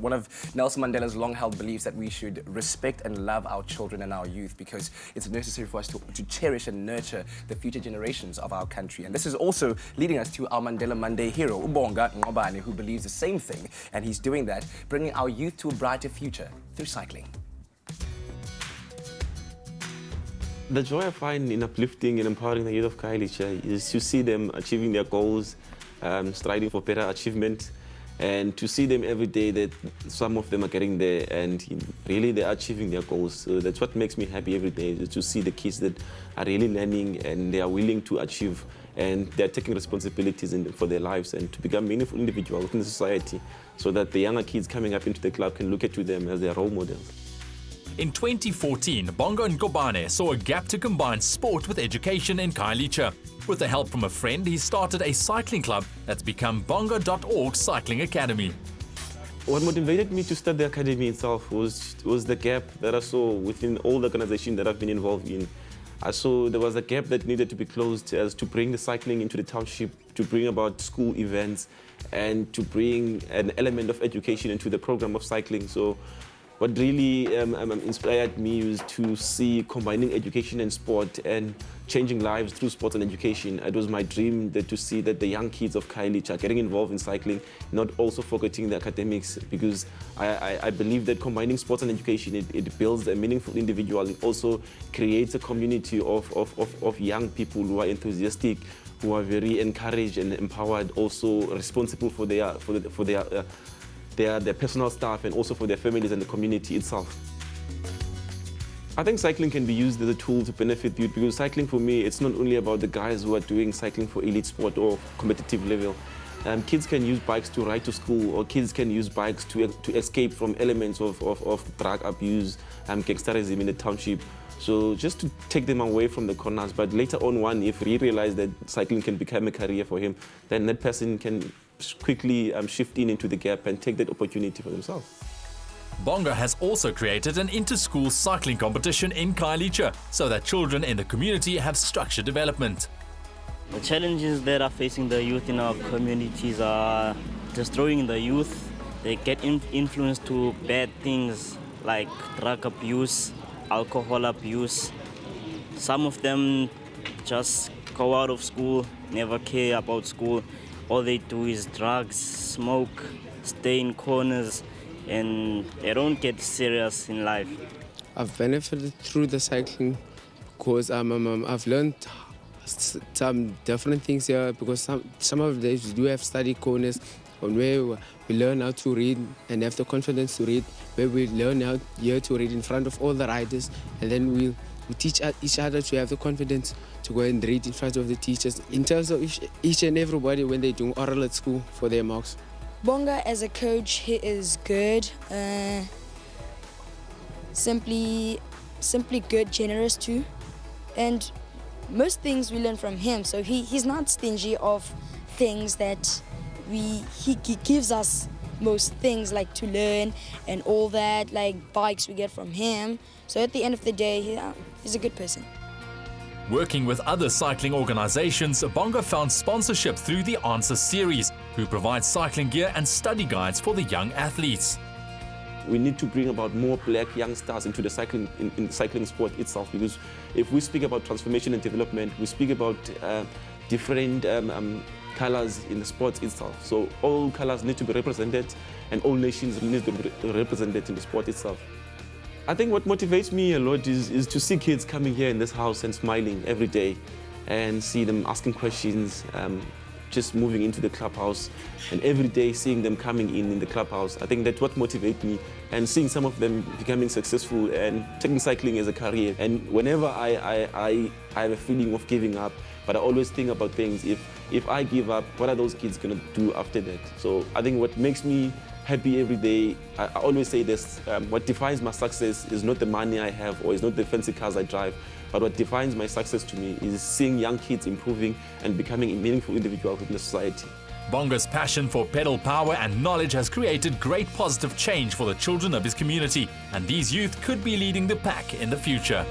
One of Nelson Mandela's long-held beliefs that we should respect and love our children and our youth because it's necessary for us to cherish and nurture the future generations of our country. And this is also leading us to our Mandela Monday hero, Bong, Ngqobane, who believes the same thing. And he's doing that, bringing our youth to a brighter future through cycling. The joy I find in uplifting and empowering the youth of Khayelitsha is to see them achieving their goals, striving for better achievement, and to see them every day that some of them are getting there and really they are achieving their goals. So that's what makes me happy every day, is to see the kids that are really learning and they are willing to achieve and they're taking responsibilities for their lives and to become meaningful individuals within the society so that the younger kids coming up into the club can look at to them as their role models. In 2014, Bong and Ngqobane saw a gap to combine sport with education in Khayelitsha. With the help from a friend, he started a cycling club that's become bongo.org Cycling Academy. What motivated me to start the academy itself was the gap that I saw within all the organizations that I've been involved in. I saw there was a gap that needed to be closed as to bring the cycling into the township, to bring about school events, and to bring an element of education into the program of cycling. So what really inspired me was to see combining education and sport and changing lives through sports and education. It was my dream to see that the young kids of Khayelitsha are getting involved in cycling, not also forgetting the academics, because I believe that combining sports and education, it builds a meaningful individual. It also creates a community of young people who are enthusiastic, who are very encouraged and empowered, also responsible for their personal staff and also for their families and the community itself. I think cycling can be used as a tool to benefit youth, because cycling for me, it's not only about the guys who are doing cycling for elite sport or competitive level. Kids can use bikes to ride to school, or kids can use bikes to escape from elements of drug abuse and gangsterism in the township. So just to take them away from the corners, but later on, if he realizes that cycling can become a career for him, then that person can quickly shift into the gap and take that opportunity for themselves. Bonga has also created an inter-school cycling competition in Khayelitsha so that children in the community have structured development. The challenges that are facing the youth in our communities are destroying the youth. They get influenced to bad things like drug abuse, alcohol abuse. Some of them just go out of school, never care about school. All they do is drugs, smoke, stay in corners, and they don't get serious in life. I've benefited through the cycling because I've learned some different things here, because some of the days we do have study corners on where we learn how to read and have the confidence to read, where we learn how to read in front of all the riders, and then we teach each other to have the confidence to go and read in front of the teachers. In terms of each and everybody when they're doing oral at school for their marks. Bonga as a coach, he is good, simply good, generous too, and most things we learn from him. So he's not stingy of things that he gives us most things like to learn and all that, like bikes we get from him. So at the end of the day, he's a good person. Working with other cycling organizations, Bonga found sponsorship through the Answer series, who provides cycling gear and study guides for the young athletes. We need to bring about more black young stars into the cycling in cycling sport itself, because if we speak about transformation and development, we speak about different colors in the sport itself. So all colors need to be represented and all nations need to be represented in the sport itself. I think what motivates me a lot is to see kids coming here in this house and smiling every day, and see them asking questions, just moving into the clubhouse, and every day seeing them coming in the clubhouse. I think that's what motivates me, and seeing some of them becoming successful and taking cycling as a career. And whenever I have a feeling of giving up, but I always think about things, if I give up, what are those kids going to do after that? So I think what makes me happy every day, I always say this, what defines my success is not the money I have or is not the fancy cars I drive, but what defines my success to me is seeing young kids improving and becoming a meaningful individual within the society. Bonga's passion for pedal power and knowledge has created great positive change for the children of his community, and these youth could be leading the pack in the future.